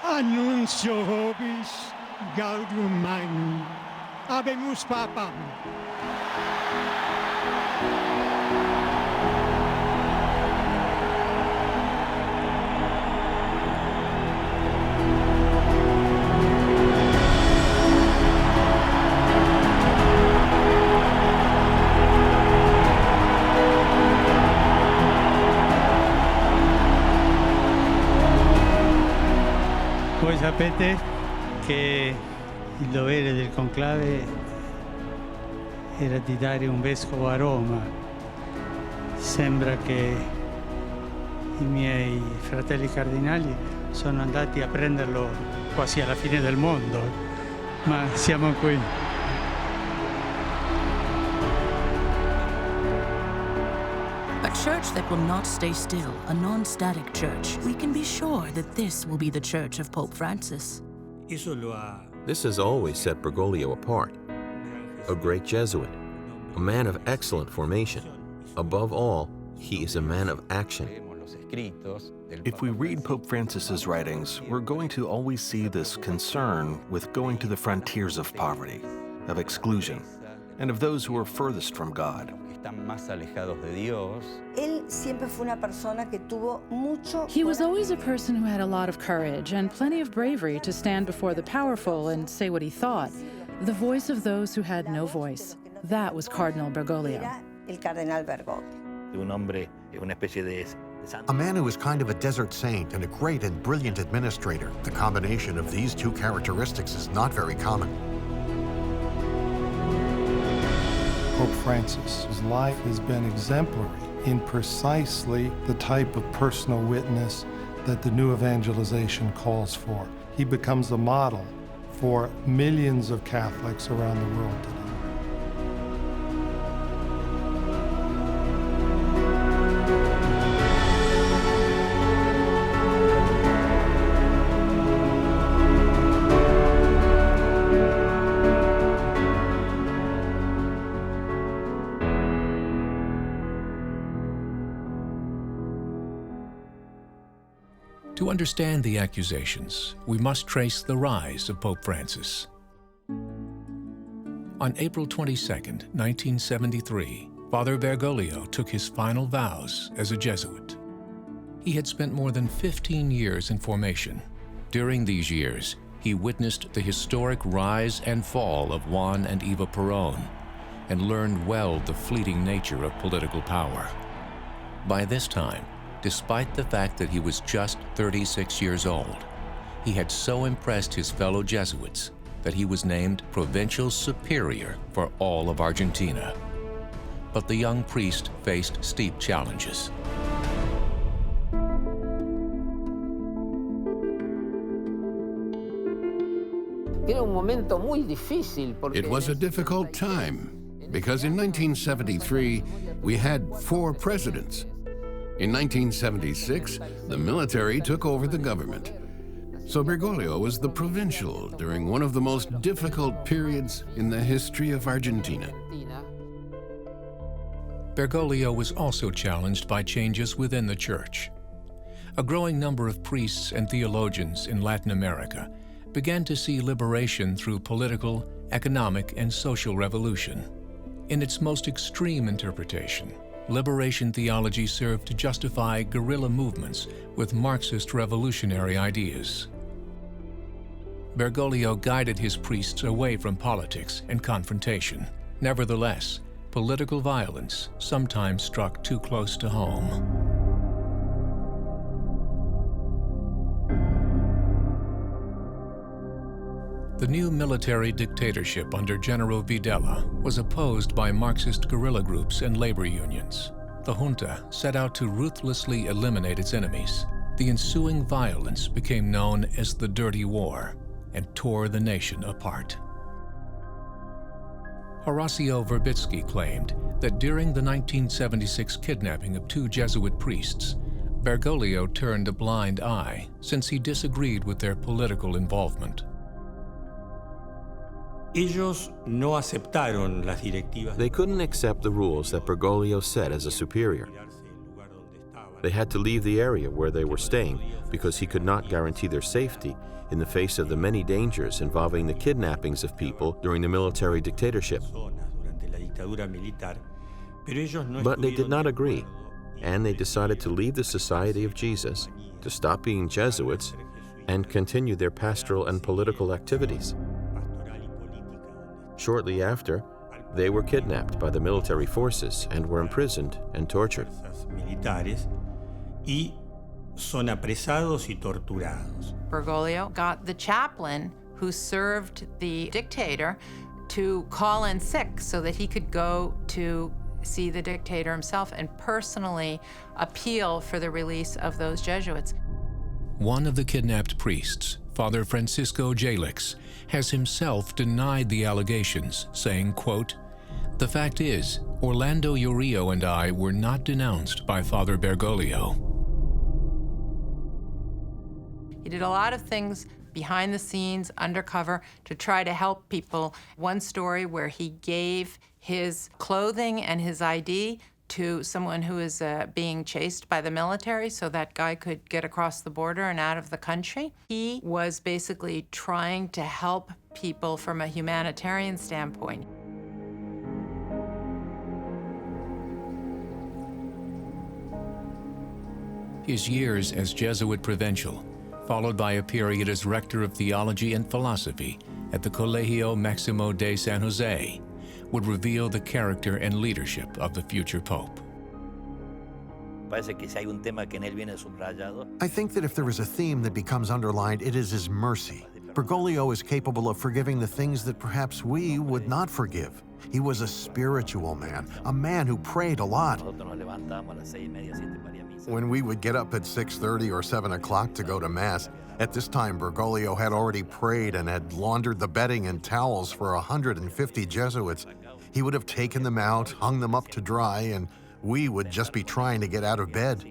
Annuncio vobis gaudium magnum. Habemus papam. Voi sapete che il dovere del conclave era di dare un vescovo a Roma. Sembra che i miei fratelli cardinali sono andati a prenderlo quasi alla fine del mondo, ma siamo qui. A church that will not stay still, a non-static church. We can be sure that this will be the church of Pope Francis. This has always set Bergoglio apart. A great Jesuit, a man of excellent formation. Above all, he is a man of action. If we read Pope Francis's writings, we're going to always see this concern with going to the frontiers of poverty, of exclusion, and of those who are furthest from God. He was always a person who had a lot of courage and plenty of bravery to stand before the powerful and say what he thought. The voice of those who had no voice. That was Cardinal Bergoglio. A man who was kind of a desert saint and a great and brilliant administrator. The combination of these two characteristics is not very common. Pope Francis's life has been exemplary in precisely the type of personal witness that the new evangelization calls for. He becomes a model for millions of Catholics around the world today. To understand the accusations, we must trace the rise of Pope Francis. On April 22, 1973, Father Bergoglio took his final vows as a Jesuit. He had spent more than 15 years in formation. During these years, he witnessed the historic rise and fall of Juan and Eva Perón and learned well the fleeting nature of political power. By this time, despite the fact that he was just 36 years old, he had so impressed his fellow Jesuits that he was named Provincial Superior for all of Argentina. But the young priest faced steep challenges. It was a difficult time because in 1973 we had 4 presidents. In 1976, the military took over the government. So Bergoglio was the provincial during one of the most difficult periods in the history of Argentina. Bergoglio was also challenged by changes within the church. A growing number of priests and theologians in Latin America began to see liberation through political, economic, and social revolution. In its most extreme interpretation, liberation theology served to justify guerrilla movements with Marxist revolutionary ideas. Bergoglio guided his priests away from politics and confrontation. Nevertheless, political violence sometimes struck too close to home. The new military dictatorship under General Videla was opposed by Marxist guerrilla groups and labor unions. The junta set out to ruthlessly eliminate its enemies. The ensuing violence became known as the Dirty War and tore the nation apart. Horacio Verbitsky claimed that during the 1976 kidnapping of 2 Jesuit priests, Bergoglio turned a blind eye since he disagreed with their political involvement. They couldn't accept the rules that Bergoglio set as a superior. They had to leave the area where they were staying because he could not guarantee their safety in the face of the many dangers involving the kidnappings of people during the military dictatorship. But they did not agree, and they decided to leave the Society of Jesus, to stop being Jesuits, and continue their pastoral and political activities. Shortly after, they were kidnapped by the military forces and were imprisoned and tortured. Bergoglio got the chaplain who served the dictator to call in sick so that he could go to see the dictator himself and personally appeal for the release of those Jesuits. One of the kidnapped priests, Father Francisco Jalix, has himself denied the allegations, saying, quote, "The fact is, Orlando Urillo and I were not denounced by Father Bergoglio." He did a lot of things behind the scenes, undercover, to try to help people. One story where he gave his clothing and his ID to someone who is being chased by the military so that guy could get across the border and out of the country. He was basically trying to help people from a humanitarian standpoint. His years as Jesuit provincial, followed by a period as rector of theology and philosophy at the Colegio Maximo de San Jose, would reveal the character and leadership of the future pope. I think that if there is a theme that becomes underlined, it is his mercy. Bergoglio is capable of forgiving the things that perhaps we would not forgive. He was a spiritual man, a man who prayed a lot. When we would get up at 6:30 or 7 o'clock to go to Mass, at this time Bergoglio had already prayed and had laundered the bedding and towels for 150 Jesuits. He would have taken them out, hung them up to dry, and we would just be trying to get out of bed.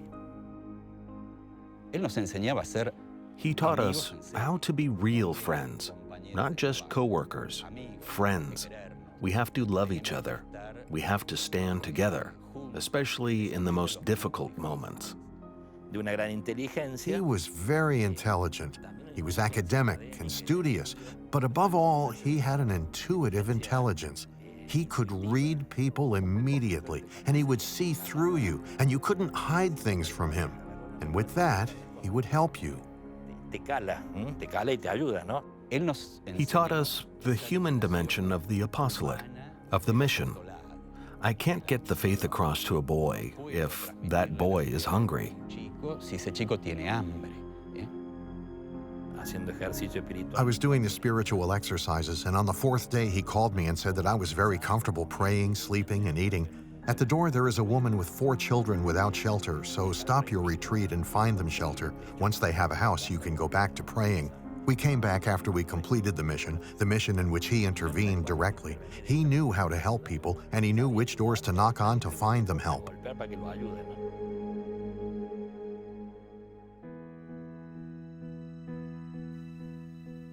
He taught us how to be real friends, not just co-workers, friends. We have to love each other. We have to stand together, especially in the most difficult moments. He was very intelligent. He was academic and studious, but above all, he had an intuitive intelligence. He could read people immediately, and he would see through you, and you couldn't hide things from him. And with that, he would help you. He taught us the human dimension of the apostolate, of the mission. I can't get the faith across to a boy if that boy is hungry. I was doing the spiritual exercises, and on the 4th day he called me and said that I was very comfortable praying, sleeping, and eating. At the door there is a woman with 4 children without shelter, so stop your retreat and find them shelter. Once they have a house, you can go back to praying. We came back after we completed the mission in which he intervened directly. He knew how to help people, and he knew which doors to knock on to find them help.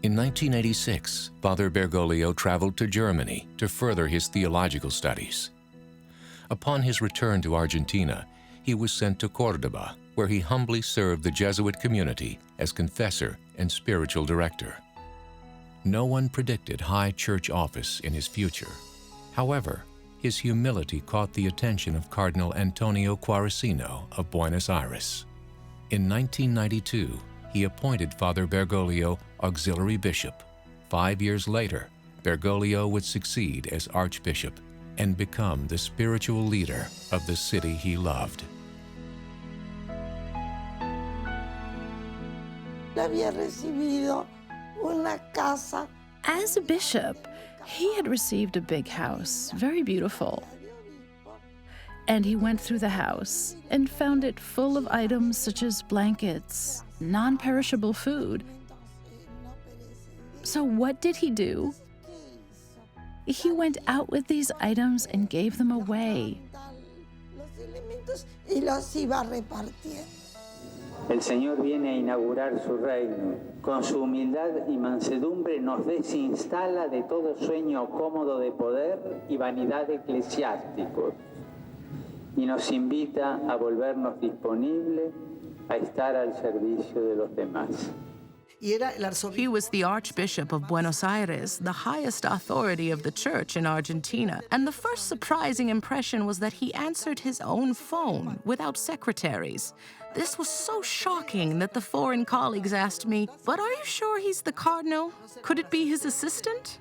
In 1986, Father Bergoglio traveled to Germany to further his theological studies. Upon his return to Argentina, he was sent to Córdoba, where he humbly served the Jesuit community as confessor and spiritual director. No one predicted high church office in his future. However, his humility caught the attention of Cardinal Antonio Quaresino of Buenos Aires. In 1992, he appointed Father Bergoglio auxiliary bishop. 5 years later, Bergoglio would succeed as Archbishop and become the spiritual leader of the city he loved. As a bishop, he had received a big house, very beautiful. And he went through the house and found it full of items such as blankets, non-perishable food. So what did he do? He went out with these items and gave them away. El Señor viene a inaugurar su reino. Con su humildad y mansedumbre nos desinstala de todo sueño cómodo de poder y vanidad eclesiásticos. y nos invita a volvernos disponibles a estar al servicio de los demás. He was the Archbishop of Buenos Aires, the highest authority of the church in Argentina. And the first surprising impression was that he answered his own phone without secretaries. This was so shocking that the foreign colleagues asked me, "But are you sure he's the cardinal? Could it be his assistant?"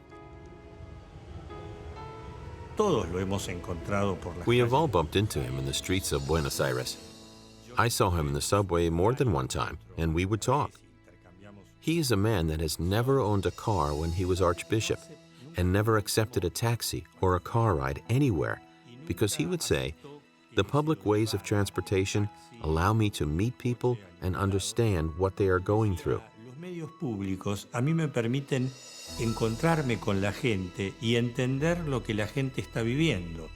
We have all bumped into him in the streets of Buenos Aires. I saw him in the subway more than one time, and we would talk. He is a man that has never owned a car when he was Archbishop, and never accepted a taxi or a car ride anywhere, because he would say, "The public ways of transportation allow me to meet people and understand what they are going through." Los medios públicos a mí me permiten encontrarme con la gente y entender lo que la gente está viviendo.